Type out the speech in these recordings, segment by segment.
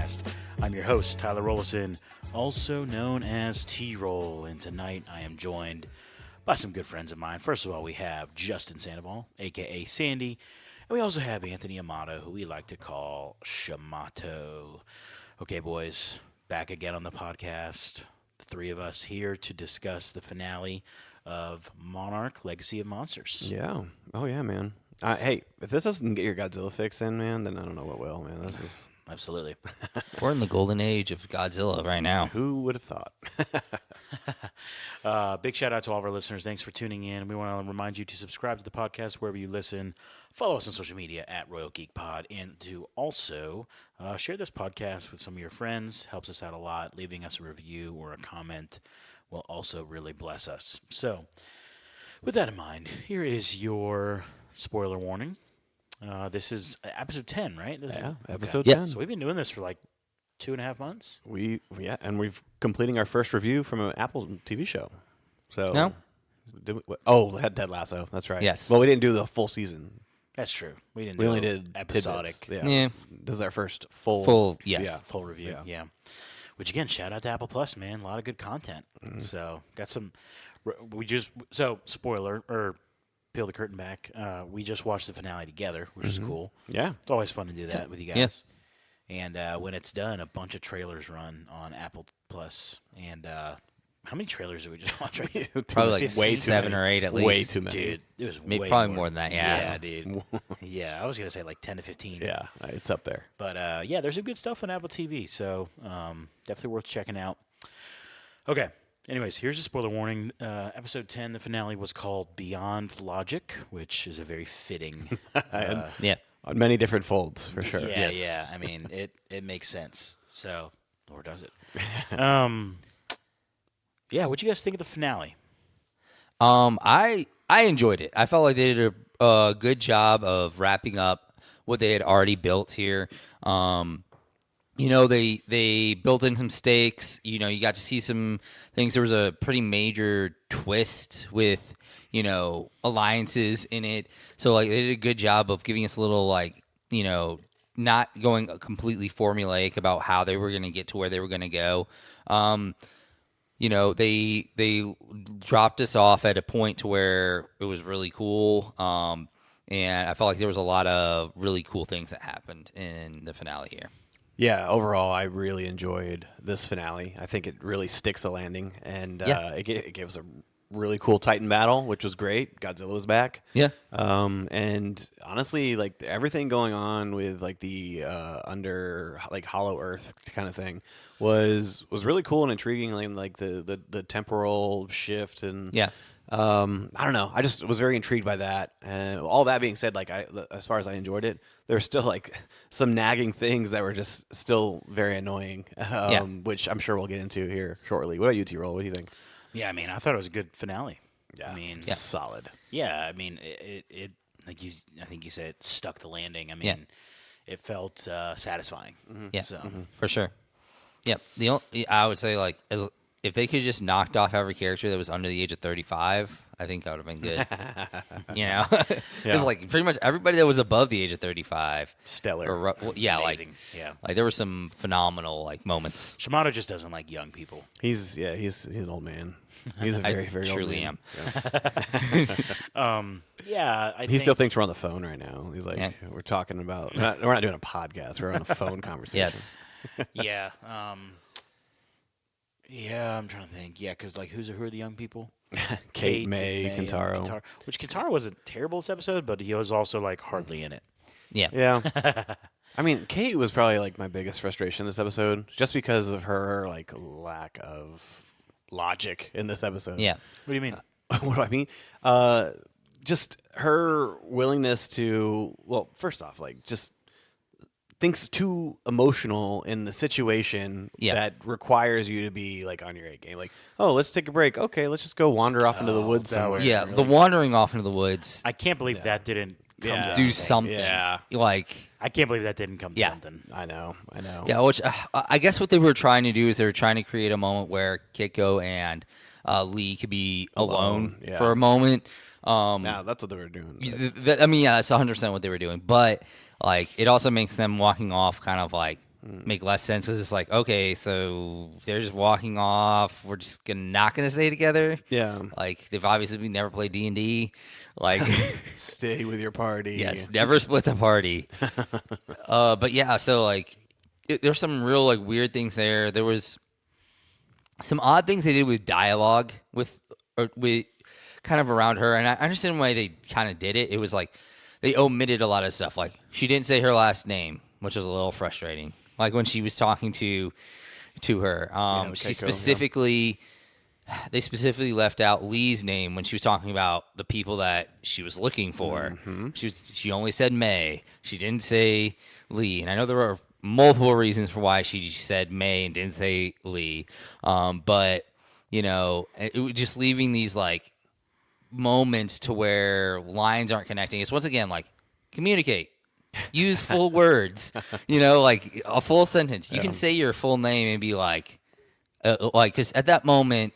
Podcast. I'm your host, Tyler Rollison, also known as T-Roll, and tonight I am joined by some good friends of mine. First of all, we have Justin Sandoval, a.k.a. Sandy, and we also have Anthony Amato, who we like to call Shamato. Okay, boys, back again on the podcast. The three of us here to discuss the finale of Monarch, Legacy of Monsters. Yeah. Oh, yeah, man. Hey, if this doesn't get your Godzilla fix in, man, then I don't know what will, man. This is... Absolutely. We're in the golden age of Godzilla right now. Who would have thought? Big shout out to all of our listeners. Thanks for tuning in. We want to remind you to subscribe to the podcast wherever you listen. Follow us on social media at Royal Geek Pod, and to also share this podcast with some of your friends. Helps us out a lot. Leaving us a review or a comment will also really bless us. So, with that in mind, here is your spoiler warning. This is episode 10, right? Episode 10. 10. So we've been doing this for like 2.5 months. And we've completing our first review from an Apple TV show. So No? Ted Lasso. That's right. Yes. Well, we didn't do the full season. That's true. We only did episodic. tidbits. Yeah. This is our first full. Yes. Yeah. Full review. Yeah. Which again, shout out to Apple Plus, man. A lot of good content. So got some. Spoiler or peel the curtain back. We just watched the finale together, which is cool. Yeah. It's always fun to do that with you guys. Yes. And when it's done, a bunch of trailers run on Apple Plus. And how many trailers did we just watch? Right? Probably like Way too 7 many. or 8 at least. Way too many. Dude, it was Maybe way probably more than that, yeah. Yeah, dude. Yeah, I was going to say like 10 to 15. Yeah. It's up there. But, yeah, there's some good stuff on Apple TV, so definitely worth checking out. Okay. Anyways, here's a spoiler warning. Episode 10, the finale, was called Beyond Logic, which is a very fitting... Yeah. On many different folds, for sure. Yeah, Yes. yeah. I mean, it makes sense. So, or does it? Yeah, what'd you guys think of the finale? I enjoyed it. I felt like they did a good job of wrapping up what they had already built here. They built in some stakes. You got to see some things. There was a pretty major twist with, alliances in it. So, like, they did a good job of giving us a little, not going completely formulaic about how they were going to get to where they were going to go. They dropped us off at a point to where it was really cool. And I felt like there was a lot of really cool things that happened in the finale here. Yeah, overall, I really enjoyed this finale. I think it really sticks a landing, and it gave us a really cool Titan battle, which was great. Godzilla was back. Yeah. And honestly, like everything going on with like the under like Hollow Earth kind of thing was really cool and intriguing. Like the temporal shift and I don't know. I just was very intrigued by that. And all that being said, like as far as I enjoyed it, there were still like some nagging things that were just still very annoying, which I'm sure we'll get into here shortly. What about you, T-Roll? What do you think? Yeah, I mean, I thought it was a good finale. Yeah, I mean, solid. Yeah, I mean, it like I think you said, it stuck the landing. I mean, it felt satisfying. Yeah, So. for sure. Yeah, I would say like if they could just knocked off every character that was under the age of 35, I think that would have been good. Because like pretty much everybody that was above the age of 35, Stellar. Amazing. like there were some phenomenal like moments. Shamato just doesn't like young people. He's an old man. He's a very, very old truly man. am. Yeah, He still thinks we're on the phone right now. He's like, Yeah. we're talking about. We're not doing a podcast. We're on a phone conversation. Yes. Yeah. Yeah, I'm trying to think. Yeah, because like who are the young people? Kate, May, and Kentaro. Which Kentaro wasn't terrible this episode, but he was also like hardly in it. Yeah. Yeah. I mean, Kate was probably like my biggest frustration this episode, just because of her like lack of logic in this episode. Yeah. What do you mean? What do I mean? Just her willingness to, well, first off, like just thinks too emotional in the situation that requires you to be like on your A game. Like, oh, let's take a break. Okay, let's just go wander off into the woods somewhere. Yeah, the wandering off into the woods. I can't believe that didn't come to Do anything. something. Yeah. Like, I can't believe that didn't come to something. I know. yeah, which I guess what they were trying to do is they were trying to create a moment where Kitko and Lee could be alone for a moment. Yeah, that's what they were doing. That's 100% what they were doing. But like, it also makes them walking off kind of like make less sense because it's like, okay, so they're just walking off. We're just not gonna stay together. Yeah. Like they've obviously never played D&D. Like Stay with your party. yes, never split the party. But yeah, so like there's some real like weird things there. There was some odd things they did with dialogue with kind of around her, and I understand why they kind of did it. It was like they omitted a lot of stuff. Like she didn't say her last name, which was a little frustrating. Like when she was talking to her, she Keiko, specifically they specifically left out Lee's name when she was talking about the people that she was looking for. She only said May. She didn't say Lee, and I know there were multiple reasons for why she said May and didn't say Lee. But it was just leaving these like moments to where lines aren't connecting. It's once again like communicate. Use full words, like a full sentence. You can say your full name and be like, because at that moment,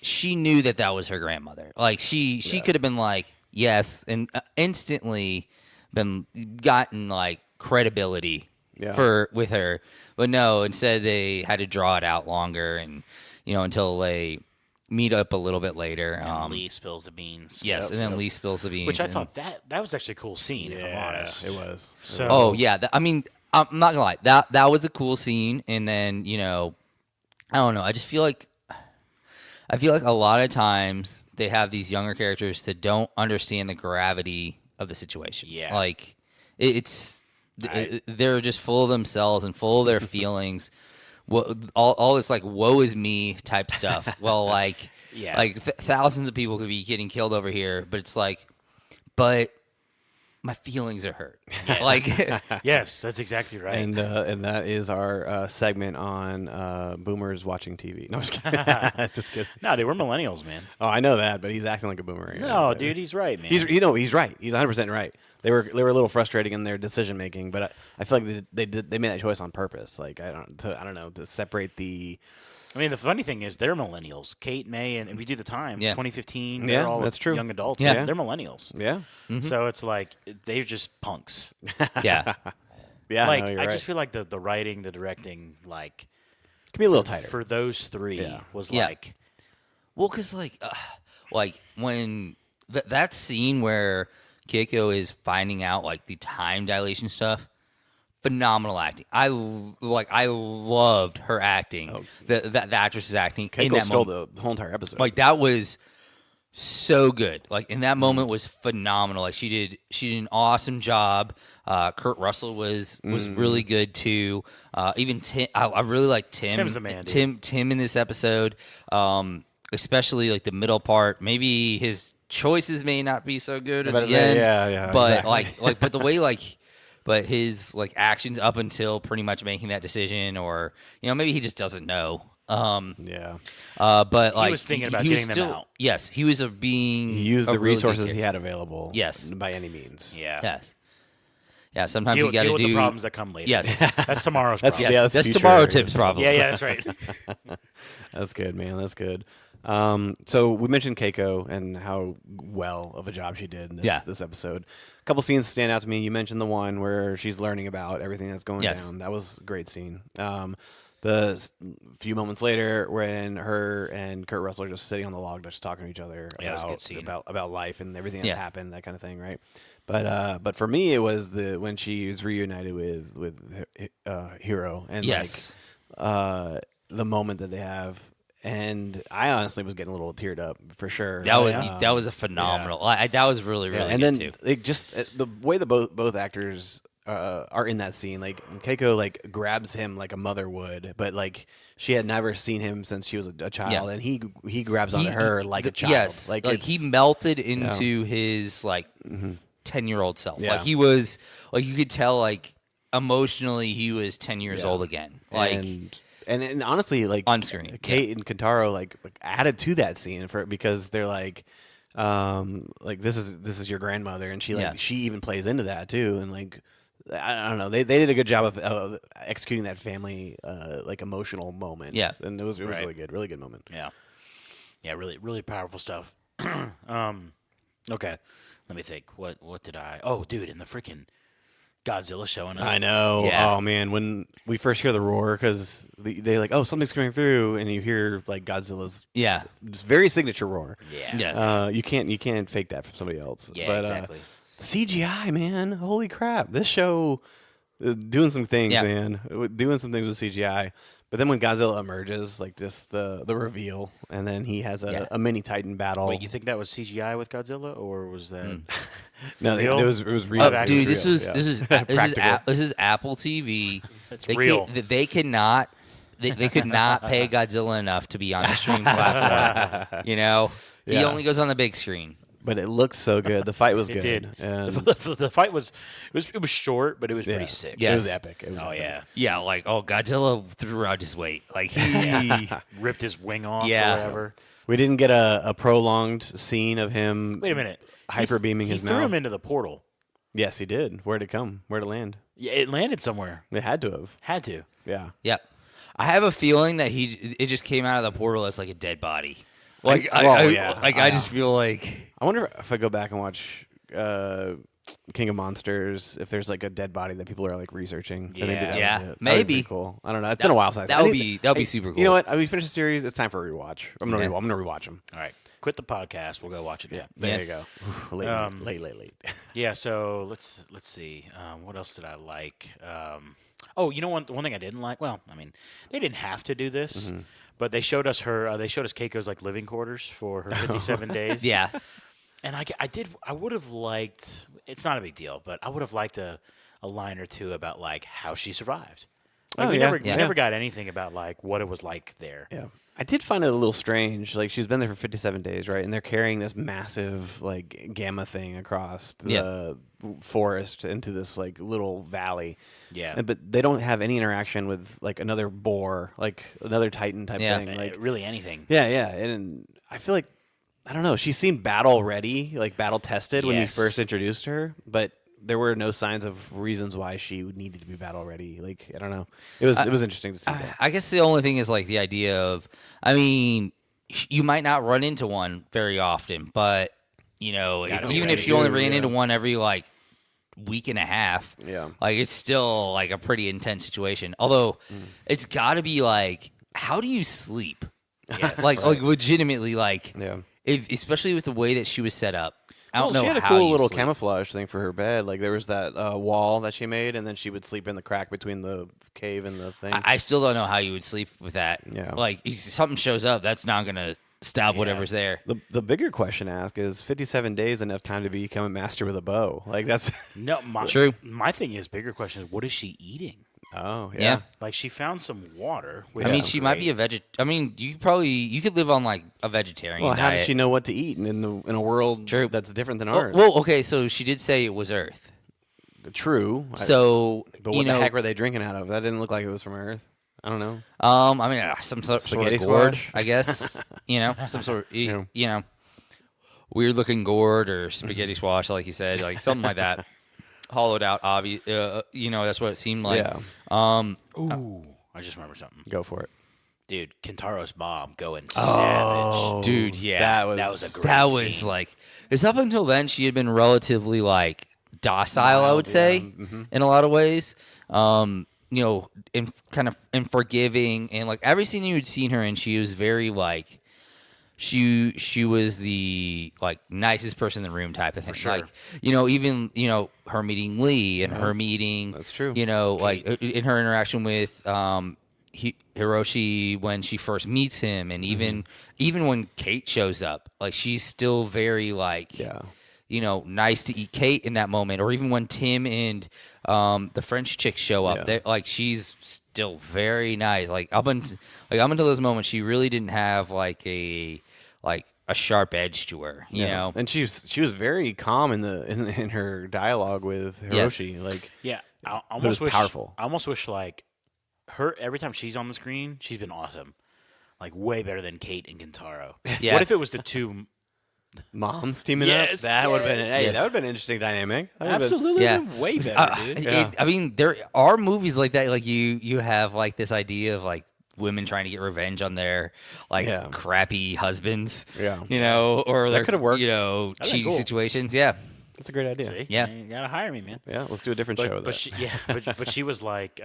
she knew that was her grandmother. Like she could have been like, yes, and instantly gotten like credibility with her. But no, instead they had to draw it out longer and, until they meet up a little bit later. And Lee spills the beans. Yes, and then Lee spills the beans. Which I thought that was actually a cool scene, if I'm honest. It was. So, oh, yeah. I'm not going to lie. That was a cool scene. And then, I don't know. I just feel like a lot of times they have these younger characters that don't understand the gravity of the situation. Yeah. Like, they're just full of themselves and full of their feelings. All this like woe is me type stuff. Well, like thousands of people could be getting killed over here, but it's like, but my feelings are hurt. Yes. Like yes, that's exactly right. And that is our segment on boomers watching TV. No, I'm just kidding. Just kidding. No, they were millennials, man. Oh, I know that, but he's acting like a boomer. No, dude, he's right, man. He's right. He's 100% right. They were a little frustrating in their decision making, but I feel like they made that choice on purpose. Like I don't know, to separate the. I mean, the funny thing is they're millennials. Kate, May, and if we do the time, 2015, Yeah, they're all that's true. young adults. Yeah. They're millennials. Yeah. Mm-hmm. So it's like they're just punks. yeah. Yeah. Like no, you're I right. just feel like the writing, the directing, like Can be a little tighter. for those three was Yeah. like. Well, because like when that scene where Keiko is finding out like the time dilation stuff, phenomenal acting. I loved her acting. The actress's acting in Keiko that stole moment. the whole entire episode. Like that was so good. Like in that moment was phenomenal. Like she did an awesome job. Kurt Russell was really good too. Even Tim, I really like Tim. Tim's the man, dude. Tim in this episode, especially like the middle part. Maybe his choices may not be so good at the end. Yeah, But exactly. but the way but his like actions up until pretty much making that decision, or maybe he just doesn't know. Yeah. But like He was thinking about he was getting them still, out. Yes, he was being. He used a the really good resources he character. had available. Yes. By any means. Yeah. Yes. Yeah. Sometimes Deal, you got to deal with do the problems that come later. Yes. That's tomorrow's That's- problem. yeah, Yes, that's that's future tomorrow areas. Tim's problem. Yeah, that's right. That's good, man. That's good. So we mentioned Keiko and how well of a job she did in this episode. A couple scenes stand out to me. You mentioned the one where she's learning about everything that's going Yes. down. That was a great scene. The few moments later, when her and Kurt Russell are just sitting on the log, just talking to each other Yeah, it was a good scene. about life and everything that's Yeah. happened, that kind of thing, right? But for me, it was when she was reunited with Hero and Yes. the moment that they have. And I honestly was getting a little teared up for sure. That was a phenomenal. That was really really and good then too. it just the way that both actors are in that scene, like Keiko like grabs him like a mother would, but like she had never seen him since she was a child, Yeah. and he grabs onto her like a child. Yes, like he melted into his like 10-year-old self. Yeah. Like he was like you could tell like emotionally he was 10 years old again. Like and honestly, like on screen, Kate and Kentaro like added to that scene because they're like this is your grandmother, and she even plays into that too, and like I don't know, they did a good job of executing that family like emotional moment. Yeah. And it was Right. really good moment. Yeah, really, really powerful stuff. Okay, let me think. What did I? Oh, dude, in the freaking Godzilla showing up. I know. Yeah. Oh man, when we first hear the roar, because they're like, "Oh, something's coming through," and you hear like Godzilla's Yeah. just very signature roar. Yeah. Yes. You can't fake that from somebody else. Yeah, but, exactly. CGI, man, holy crap! This show is doing some things, Yeah. man. Doing some things with CGI. But then when Godzilla emerges, like this, the reveal, and then he has Yeah. a mini Titan battle. Wait, you think that was CGI with Godzilla, or was that? no, real? it was real. Oh, It Dude, real, this is yeah. this is Practical. this is Apple TV. It's They real. They cannot. They could not pay Godzilla enough to be on the streaming platform. He Yeah. only goes on the big screen. But it looked so good. The fight was It good. did. And The fight was it was short, but it was yeah, pretty sick. Yeah. It was Yes. epic. It was Oh epic. yeah. Yeah, like Godzilla threw out his weight. Like he. Ripped his wing off Yeah. or whatever. We didn't get a prolonged scene of him. Wait a minute. Hyper beaming he his threw mouth. him into the portal. Yes, he did. Where'd it come? Where'd it land? Yeah, it landed somewhere. It had to have. Had to. Yeah. Yep. I have a feeling that it just came out of the portal as like a dead body. Like yeah. I just feel like I wonder if I go back and watch King of Monsters, if there's like a dead body that people are like researching. and they did that Yeah. was it. That would Maybe. be cool. I don't know. It's been a while since. that I would think be super cool. You know what? We finished the series. It's time for a rewatch. I'm gonna Yeah. rewatch them. All right. Quit the podcast. We'll go watch it. Yeah. Now. There Yeah. you go. Late. Yeah. So let's see. What else did I like? Oh, you know one thing I didn't like. Well, I mean, they didn't have to do this, but they showed us her. They showed us Keiko's like living quarters for her 57 days. yeah. And I would have liked. It's not a big deal, but I would have liked a line or two about like how she survived. Like, Oh, we yeah. never Yeah. we never got anything about like what it was like there. Yeah. I did find it a little strange. Like, she's been there for 57 days, right? And they're carrying this massive, like, gamma thing across the forest into this, like, little valley. Yeah. But they don't have any interaction with, like, another boar, like, another Titan type Yeah. thing. Like, Really anything. yeah. And I feel like, I don't know, she seemed battle ready, like, battle tested when you Yes. first introduced her. But there were no signs of reasons why she needed to be battle ready. Like, I don't know. It was interesting to see that. I guess the only thing is like the idea of, I mean, you might not run into one very often, but Gotta be even ready if you only to, ran yeah. into one every like week and a half, Yeah. like it's still like a pretty intense situation. Although it's got to be like, how do you sleep? Yes. Like legitimately, like Yeah. especially with the way that she was set up. I don't know She had a how cool you little sleep. camouflage thing for her bed. Like there was that wall that she made, and then she would sleep in the crack between the cave and the thing. I still don't know how you would sleep with that. Yeah. Like if something shows up, that's not gonna stop whatever's there. the bigger question to ask is 57 days enough time to become a master with a bow? Like that's No, True. My thing is bigger question is what is she eating? oh yeah. Yeah. Like she found some water. I mean, she might be a I mean, you could live on like a vegetarian Well, how diet. does she know what to eat in a world True. that's different than Well, ours? well, okay, so she did say it was Earth. True. So but what the heck were they drinking out of? That didn't look like it was from Earth. I don't know. I mean, some sort Spaghetti of gourd, squash? I guess. Some sort of Yeah. weird looking gourd or spaghetti squash, like you said, like something like that. Hollowed out, obvious. That's what it seemed like. Yeah. Ooh, I just remember something. Go for it. Dude, Kintaro's mom going Oh, savage. Dude, yeah, that was a great that was scene. like, because up until then she had been relatively like docile, I would Mild, say, yeah. Mhm. in a lot of ways. In forgiving and like every scene you'd seen her in, she was very like, she was the like nicest person in the room type of thing. sure. Like, even her meeting Lee and her meeting. That's true. Like in her interaction with Hiroshi when she first meets him, and even when Kate shows up, like she's still very like Yeah. nice to eat Kate in that moment, or even when Tim and the French chick show up, Yeah. like she's still very nice. Like up until this moment, she really didn't have like a sharp edge to her, you know. And she was very calm in her dialogue with Yes. Hiroshi. Like Yeah, I was almost wish powerful. I almost wish like her every time she's on the screen, she's been awesome. Like way better than Kate and Kintaro. Yeah. What if it was the two? moms teaming Yes, up. That would have been yes, that would yes. have been an interesting dynamic. That would've been- Absolutely, Yeah. way better, dude. Yeah. I mean, there are movies like that. Like you have like this idea of like women trying to get revenge on their like Yeah. crappy husbands. Yeah. Or their could've worked. been cheating cool. situations. Yeah. That's a great idea. See? Yeah. You gotta hire me, man. Yeah, let's do a different show. But she, yeah, but she was like,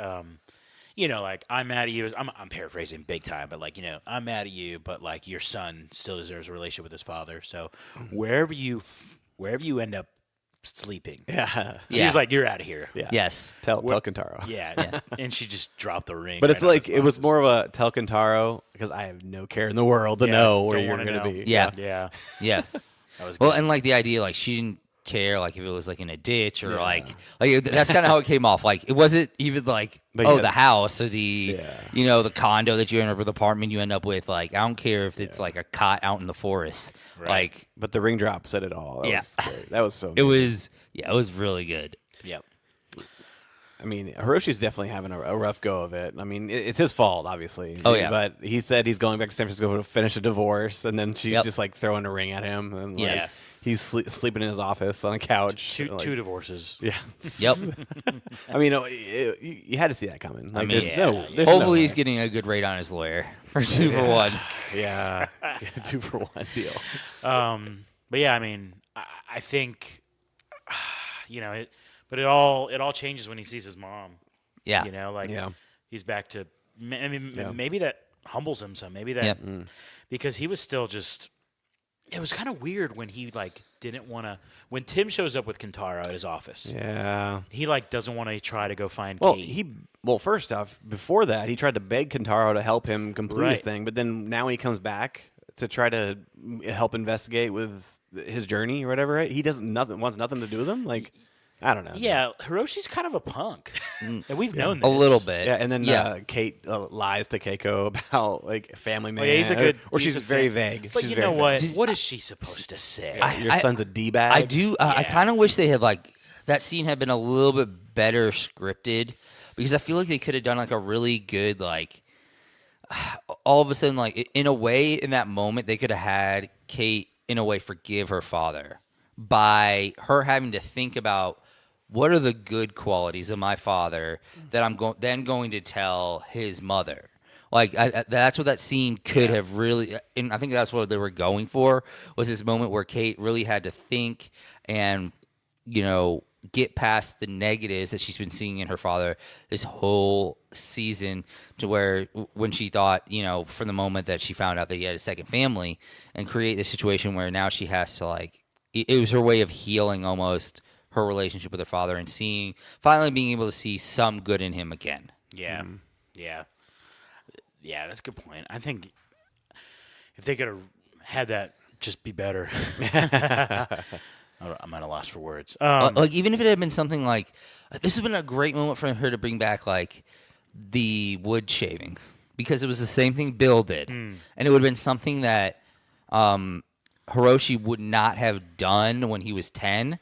like I'm mad at you. I'm paraphrasing big time, but like I'm mad at you, but like your son still deserves a relationship with his father. So wherever you end up sleeping, yeah, she was like, you're out of here. yeah. Yes. Tell Kentaro. Yeah, and she just dropped the ring. But right it's on like his it was boxes. more of a tell Kentaro because I have no care in the world to Yeah, know where don't you're wanna going to know. be. Yeah. Yeah, Yeah. that was Well, good. and like the idea, like she didn't care, like if it was like in a ditch or like that's kind of how it came off. Like it wasn't even like But yeah. the house or the Yeah. the condo that you end up with, apartment you end up with. Like I don't care if it's like a cot out in the forest. Right. Like But the ring drop said it all. That Yeah. was great. That was so. it was it was really good. Yep. I mean, Hiroshi's definitely having a rough go of it. I mean, it's his fault, obviously. Oh, yeah. But he said he's going back to San Francisco to finish a divorce, and then she's Yep. just like throwing a ring at him, and like, Yes. he's sleeping in his office on a couch. Two like- divorces. Yeah. Yep. I mean, you had to see that coming. Like, mean, there's yeah, no. yeah. There's no Hopefully he's way. getting a good rate on his lawyer for 2 for 1. Yeah. 2-for-1 deal. But yeah, I mean, I think, but it all changes when he sees his mom. Yeah. Like Yeah. he's back to. I mean, Yeah. maybe that humbles him some. Maybe that Yep. because he was still just. It was kind of weird when he like didn't want to. When Tim shows up with Kentaro at his office, Yeah. he like doesn't want to try to go find Well, Kate. first off, before that, he tried to beg Kentaro to help him complete his Right. thing, but then now when he comes back to try to help investigate with his journey or whatever, right? He wants nothing to do with him. Like, I don't know. Yeah, Hiroshi's kind of a punk, and we've known this A little bit. Yeah, and then yeah. Kate lies to Keiko about like family man. Oh, yeah, he's a good. or he's she's a very fan. vague. But She's you very know what? vague. What is she supposed to say? Your I- son's a d-bag. I do. I Yeah. kind of wish they had like that scene had been a little bit better scripted because I feel like they could have done like a really good like all of a sudden like in a way in that moment they could have had Kate in a way forgive her father by her having to think about what are the good qualities of my father that I'm going to tell his mother. Like that's what that scene could have really, and I think that's what they were going for was this moment where Kate really had to think and get past the negatives that she's been seeing in her father this whole season to where when she thought from the moment that she found out that he had a second family and create this situation where now she has to like it was her way of healing almost her relationship with her father and finally being able to see some good in him again. Yeah, yeah, that's a good point. I think if they could have had that just be better. I'm at a loss for words. Like even if it had been something like this would have been a great moment for her to bring back like the wood shavings because it was the same thing Bill did, and it would have been something that Hiroshi would not have done when he was 10,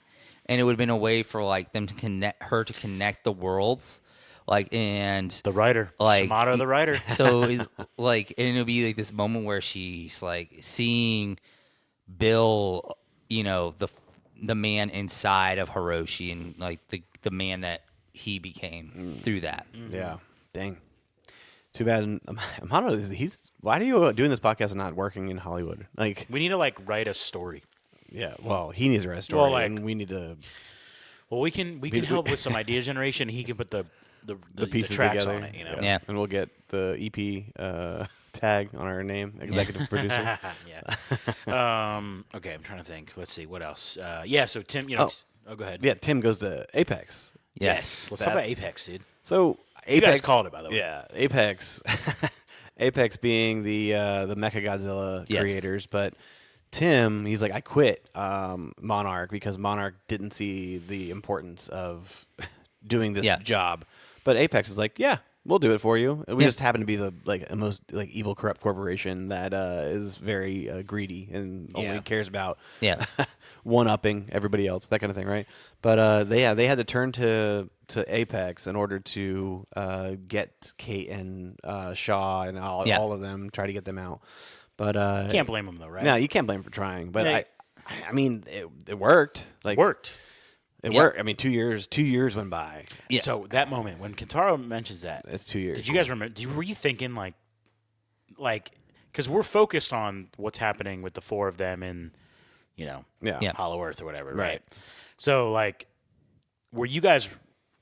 and it would have been a way for like them to connect the worlds, like and the writer, like Shimada, the writer. So like, and it'll be like this moment where she's like seeing Bill, the man inside of Hiroshi and like the man that he became through that. Yeah. Dang. Too bad. Amano, why are you doing this podcast and not working in Hollywood? Like, We need to like write a story. yeah. Well, he needs to write a story, Well, like- and we need to Well, we can help with some idea generation. He can put the pieces tracks together. on it. Yeah. And we'll get the EP tag on our name, executive producer. Yeah. Okay, I'm trying to think. Let's see what else. Yeah. So Tim, go ahead. Yeah, Tim goes to Apex. Yes. Let's talk about That's- Apex, dude. So You Apex guys called it, by the way. Yeah, Apex. Apex being the Mechagodzilla Yes. creators, but Tim, he's like, I quit Monarch because Monarch didn't see the importance of doing this Yeah. job. But Apex is like, yeah, we'll do it for you. We Yeah. just happen to be the most evil, corrupt corporation that is very greedy and only Yeah. cares about Yeah. one-upping everybody else, that kind of thing, right? But they had to turn to Apex in order to get Kate and Shaw and all of them, try to get them out. But Can't blame him though, right? no, you can't blame him for trying. But Yeah. I mean, it worked. Like Worked. It Yeah. worked. I mean, 2 years went by. Yeah. So that moment when Kentaro mentions that, It's 2 years. did you guys remember? Were you thinking like, because we're focused on what's happening with the four of them in Yeah. Hollow Earth or whatever, right? Right. So, like, were you guys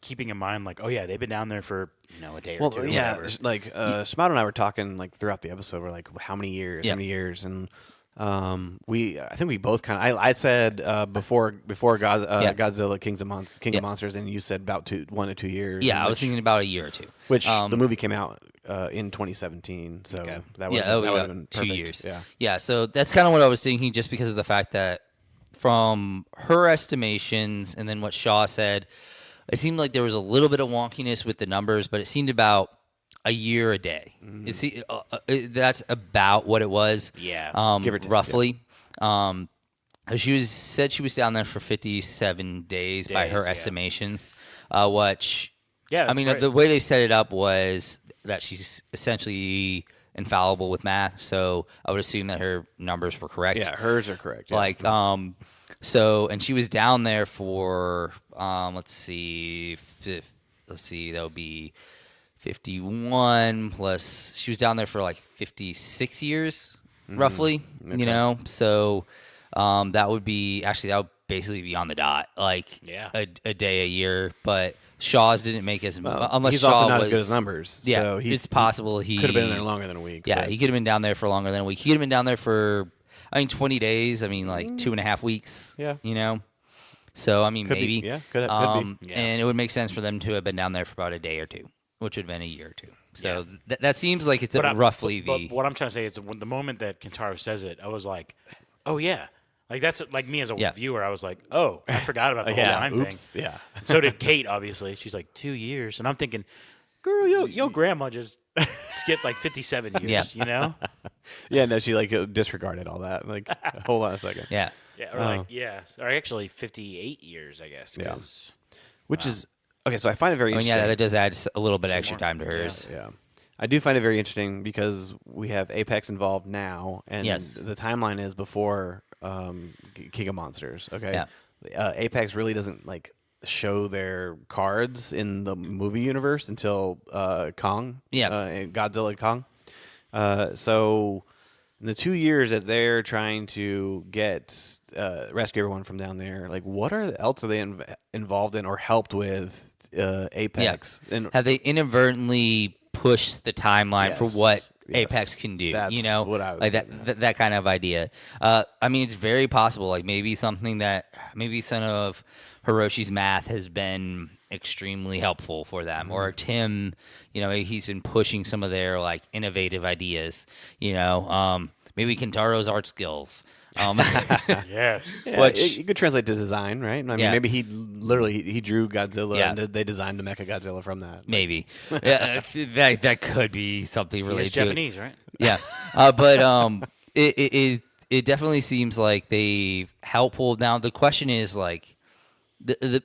keeping in mind, like, oh yeah, they've been down there for a day or two, or yeah, whatever? like Smato and I were talking like throughout the episode. We're like, how many years? Yeah. How many years? And I think we both kind of. I said before Godzilla King of Monsters, and you said about 1 to 2 years. Yeah, and I was thinking about a year or two. which the movie came out in 2017, so Okay. that would Yeah, that would have been 2 perfect. years. Yeah, Yeah, so that's kind of what I was thinking, just because of the fact that from her estimations and then what Shaw said, it seemed like there was a little bit of wonkiness with the numbers, but it seemed about a year a day. That's about what it was. Yeah. Give or take, roughly. Said she was down there for 57 days by her Days, yeah. estimations, which Yeah, I that's mean, right. the way they set it up was that she's essentially infallible with math, so I would assume that her numbers were correct. yeah, hers are correct. Yeah. Like, and she was down there for, let's see, that would be 51 plus, she was down there for like 56 years, roughly, so that would basically be on the dot, like Yeah. a day a year, but Shaw's didn't make as much, unless he's Shaw also not was, as good as numbers. Yeah, so it's possible he could have been in there longer than a week. Yeah, but- he could have been down there for longer than a week. He could have been down there for, 20 days. I mean, like 2.5 weeks. Yeah. So, I mean, Could be, maybe. yeah, could be. Yeah. And it would make sense for them to have been down there for about a day or two, which would have been a year or two. So that seems like it's roughly but the. what I'm trying to say is when the moment that Kentaro says it, I was like, oh yeah. Like that's like me as a viewer. I was like, "Oh, I forgot about the whole time oops, thing." yeah. So did Kate. Obviously, she's like 2 years, and I'm thinking, "Girl, your grandma just skipped like 57 years." Yeah. Yeah, no, she like disregarded all that. Like, hold on a second. Yeah. Yeah, or actually 58 years, I guess. Yeah. 'Cause- Which is okay. So I find it very I mean, interesting. yeah, that does add a little bit extra more. time to hers. Yeah. I do find it very interesting because we have Apex involved now, and Yes. the timeline is before King of Monsters. Okay, Yeah. Apex really doesn't like show their cards in the movie universe until Kong. And Godzilla Kong. So in the 2 years that they're trying to get rescue everyone from down there, like what else are they involved in or helped with Apex? Yeah. And Have they inadvertently pushed the timeline for what Yes. Apex can do? That's what I was like getting at. that kind of idea. I mean, it's very possible. Like maybe some of Hiroshi's math has been extremely helpful for them, Mm-hmm. or Tim. Maybe he's been pushing some of their like innovative ideas. Maybe Kentaro's art skills. yes. Yeah, it could translate to design, right? I mean, Yeah. maybe he drew Godzilla Yeah. and they designed a Mecha Godzilla from that. Maybe that could be something He's related to it. Japanese, right? Yeah, but it definitely seems like they helpful. Now the question is like,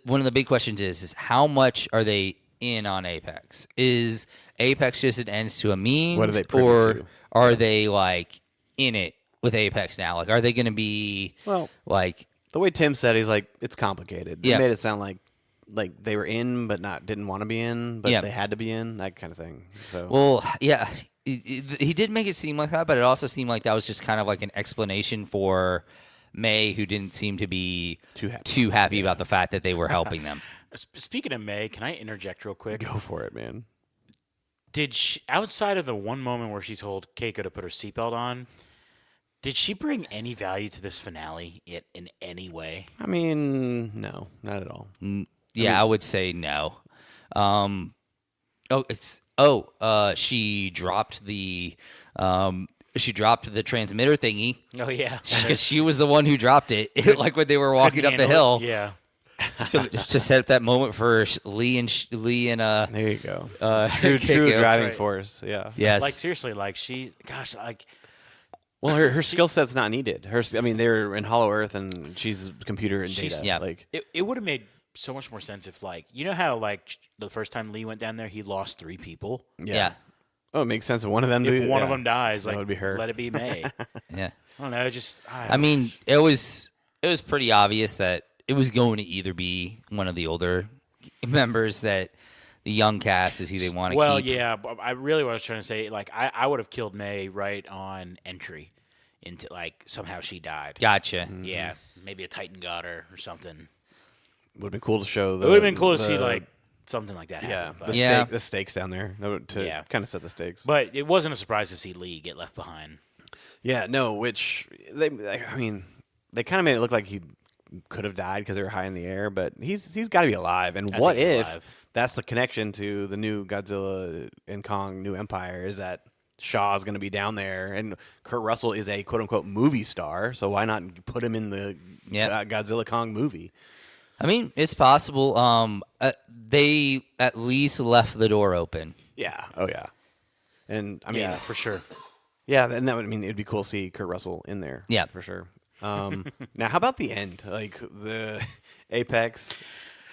one of the big questions is how much are they in on Apex? Is Apex just an ends to a means, What are they privy or to? are they like in it with Apex now? Like, are they going to be Well, like? the way Tim said, he's like, it's complicated. Yeah. They made it sound like they were in, but didn't want to be in, but Yeah. they had to be in, that kind of thing. So Well, yeah, he did make it seem like that, but it also seemed like that was just kind of like an explanation for May, who didn't seem to be Too happy. about the fact that they were helping them. Speaking of May, can I interject real quick? go for it, man. Did she, outside of the one moment where she told Keiko to put her seatbelt on, did she bring any value to this finale in any way? I mean, no, not at all. Yeah, I would say no. She dropped the transmitter thingy Oh yeah, because she was the one who dropped it. Like when they were walking up the hill Yeah, to set up that moment for Lee and There you go. true True driving right. force. Yeah. yes, like seriously, like she, gosh, like Well, her skill set's not needed. I mean, they're in Hollow Earth, and she's computer and She's- data. yeah. Like, it would have made so much more sense if like how like the first time Lee went down there, he lost 3 people. yeah. Oh, it makes sense if one of them. If one of them dies, that like would be her. let it be May. Yeah. I don't know, just I mean, it was pretty obvious that it was going to either be one of the older members, that the young cast is who they want to well, keep. yeah, but I really what I was trying to say, like I would have killed May right on entry. into like somehow she died. Gotcha. Yeah, maybe a Titan got her or something. Would have been cool to show. It would have been cool to see like something like that happen. But, the stakes down there to Yeah. kind of set the stakes. but it wasn't a surprise to see Lee get left behind. Yeah, no, which I mean, they kind of made it look like he could have died because they were high in the air, but he's got to be alive. And I what think he's if alive. that's the connection to the new Godzilla and Kong New Empire? Is that Shaw's going to be down there, and Kurt Russell is a quote unquote movie star, so why not put him in the Godzilla Kong movie? I mean, it's possible. They at least left the door open. Yeah. Oh yeah. And I mean, Yeah, for sure. yeah, and that would mean it'd be cool to see Kurt Russell in there. Yeah. for sure. Now, how about the end? Like the Apex,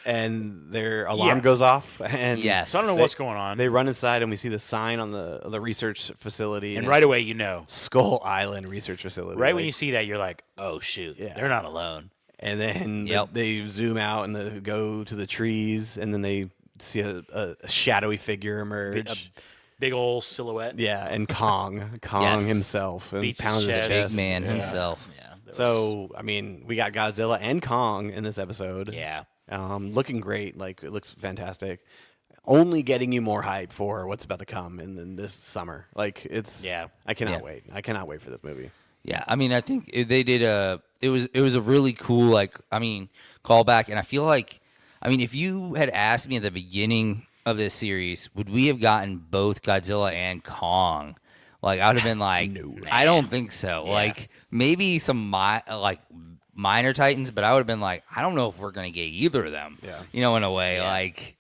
and their alarm Yeah. goes off, and Yes. So I don't know what's going on. They run inside, and we see the sign on the research facility, and it's right away, you know. Skull Island Research Facility. Right when like- you see that, you're like, oh, shoot. Yeah. They're not alone. and then Yep. they zoom out and they go to the trees, and then they see a shadowy figure emerge. Big old silhouette. Yeah, and Kong Yes. himself, and Beats his pounds his chest. chest. Big man Yeah. himself. Yeah. that was- So, I mean, we got Godzilla and Kong in this episode. yeah. Looking great. Like, it looks fantastic. Only getting you more hype for what's about to come in this summer. Like, it's. Yeah. I cannot Yeah. wait. I cannot wait for this movie. Yeah, I mean, I think they did it was a really cool callback, and I feel like, I mean, if you had asked me at the beginning of this series, would we have gotten both Godzilla and Kong? Like, I would have been like, I don't think so. Yeah. Like, maybe some minor Titans, but I would have been like, I don't know if we're gonna get either of them. Yeah. You know, in a way, like,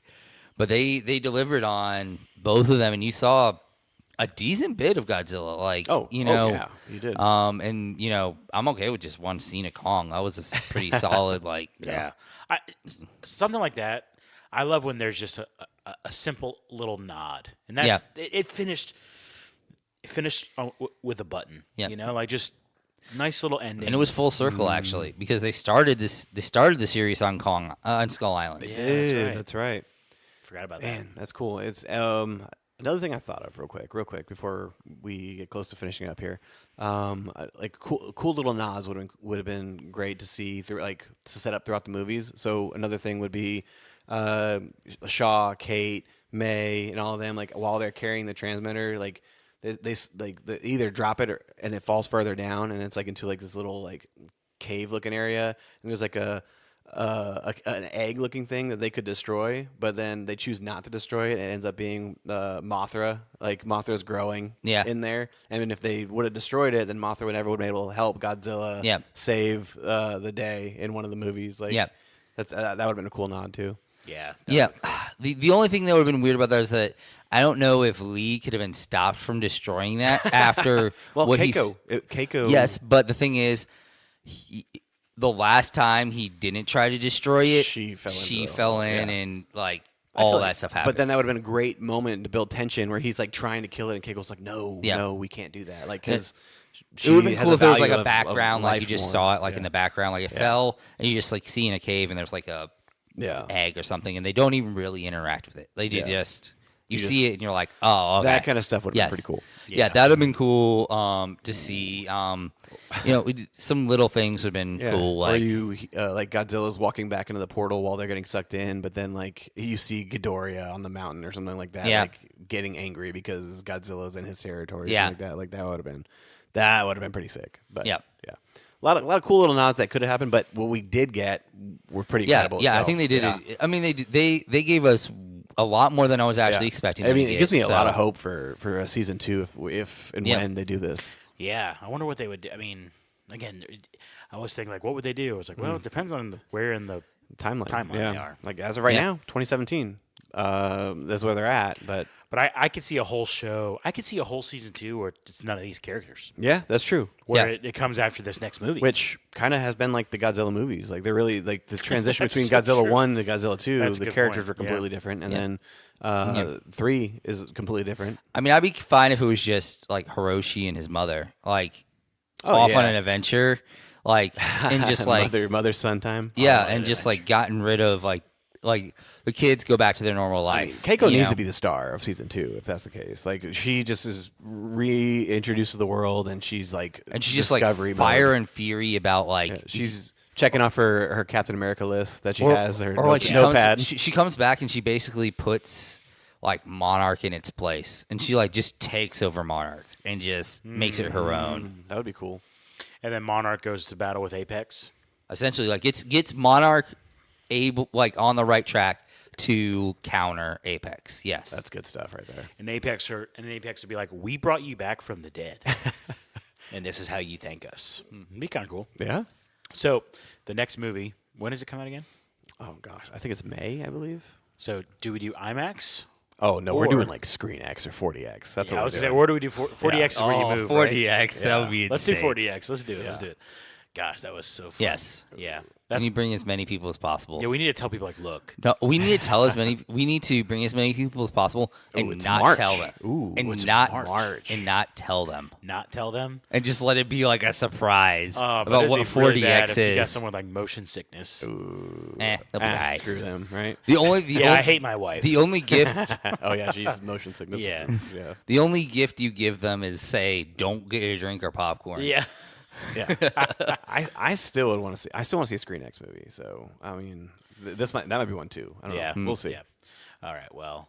but they delivered on both of them, and you saw a decent bit of Godzilla. Like, yeah, you did. and I'm okay with just one scene of Kong. That was a pretty solid, Yeah. Something like that. I love when there's just a simple little nod. And that's it finished with a button. Yeah. You know, like just nice little ending. And it was full circle actually, because they started the series on Kong on Skull Island. Yeah, That's right. Forgot about Man, that's cool. It's another thing I thought of real quick before we get close to finishing up here. Like cool little nods would have been great to see through, like, to set up throughout the movies. So another thing would be Shaw, Kate, May, and all of them, like, while they're carrying the transmitter, like they either drop it and it falls further down, and it's like into like this little like cave looking area, and there's like an egg looking thing that they could destroy, but then they choose not to destroy it, and it ends up being Mothra. Like, Mothra's growing in there, and if they would have destroyed it, then Mothra would never would have been able to help Godzilla save the day in one of the movies. Like, that would have been a cool nod too. Yeah. Yeah. The only thing that would have been weird about that is that I don't know if Lee could have been stopped from destroying that after Well, what Keiko. Yes, but the thing is, the last time he didn't try to destroy it, She she into it. fell in, Yeah. and like I feel all like- that stuff happened. But then that would have been a great moment to build tension, where he's like trying to kill it, and Keiko's like, "No, Yeah. no, we can't do that." Like, because it would have been cool if there was like a background, like you just saw it, like in the background, like it fell, and you just like see in a cave, and there's like a egg or something, and they don't even really interact with it. They just you see it, and you're like, oh, okay. That kind of stuff would have been pretty cool. Yeah, that would have been cool to see. Some little things would have been cool. Or Like, you like Godzilla's walking back into the portal while they're getting sucked in, but then like you see Ghidorah on the mountain or something like that, like getting angry because Godzilla's in his territory. Yeah. Something like that. Like that would have been pretty sick. But Yeah. A lot of cool little nods that could have happened, but what we did get were pretty incredible. Yeah, I itself. think they did Yeah. it. I mean, they gave us a lot more than I was actually expecting. I them mean, to it get, gives me a lot so- of hope for a season 2 if and when they do this. Yeah. I wonder what they would do. I mean, again, I always think, like, what would they do? It's like, well, it depends on where in the Timeline they are. Like, as of right now, 2017. That's where they're at. But I could see a whole show. I could see a whole season 2 where it's none of these characters. yeah, that's true. Where it comes after this next movie. Which kind of has been like the Godzilla movies. Like, they're really like the transition That's between so Godzilla true. 1 to Godzilla 2. That's a The good characters point. were completely Yeah. different, and then 3 is completely different. I mean, I'd be fine if it was just like Hiroshi and his mother, like Oh, off yeah. on an adventure, like and just like mother son time. and just like gotten rid of like like the kids go back to their normal I mean, life. Keiko you needs know? to be the star of season 2 if that's the case. Like she just is reintroduced to the world, and she's like and she's just like discovery fire mode. and fury about like Yeah, she's checking off her Captain America list that she or, has. Her or like she notepad. comes, she comes back and she basically puts like Monarch in its place, and she like just takes over Monarch and just makes it her own. That would be cool. And then Monarch goes to battle with Apex. Essentially, like gets Monarch able like on the right track to counter Apex. Yes, That's good stuff right there. And Apex would be like, "We brought you back from the dead, and this is how you thank us." It'd be kind of cool. Yeah. So the next movie, when does it come out again? Oh gosh, I think it's May, I believe. So do we do IMAX? Oh no, Or- we're doing like Screen X or 40X. That's Yeah, what I we're was doing. gonna say, where do we do 40X? Is where you move, right? 40X, that would be Let's do insane. 40X. Let's do it. Let's do it. Gosh, that was so fun. Yes, Yeah. and That's you bring as many people as possible. yeah. We need to tell people like, look, No, we need to tell as many. We need to bring as many people as possible and it's not March. tell them. Ooh, and it's not March. and not tell them, not tell them. and just let it be like a surprise But about it'd what be really 40X bad if you got is. someone with, like motion sickness. They'll be Ah, alright. screw them, right? The only Yeah, I hate my wife. the only gift Oh yeah, she's motion sickness. Yeah. yeah, the only gift you give them is say don't get a drink or popcorn. yeah. yeah. I still would want to see. I still want to see a Screen X movie. So I mean, that might be one too. I don't Yeah, know. We'll see. Yeah. All right. Well,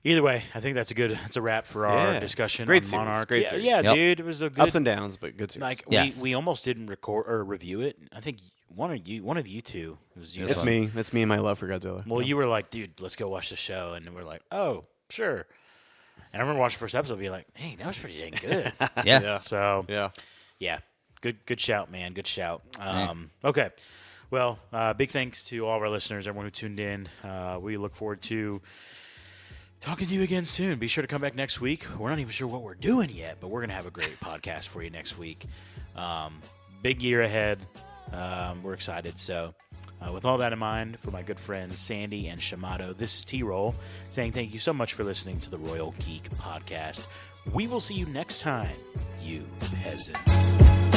either way, I think that's a wrap for our Yeah. discussion Great on series, Monarch. great yeah, series. yeah, Yep. dude, it was a good. Ups and downs, but good series. Like Yes. we almost didn't record or review it. I think one of you two. It was you. it's me. It's me and my love for Godzilla. Well, you were like, dude, let's go watch the show, and we're like, oh, sure. And I remember watching the first episode, being like, hey, that was pretty dang good. Yeah. yeah, So yeah. yeah, good shout, man. Good shout. Okay. Well, big thanks to all of our listeners, everyone who tuned in. We look forward to talking to you again soon. Be sure to come back next week. We're not even sure what we're doing yet, but we're going to have a great podcast for you next week. Big year ahead. We're excited. So, with all that in mind, for my good friends Sandy and Shamato, this is T-Roll saying thank you so much for listening to the Royal Geek Podcast. We will see you next time, you peasants.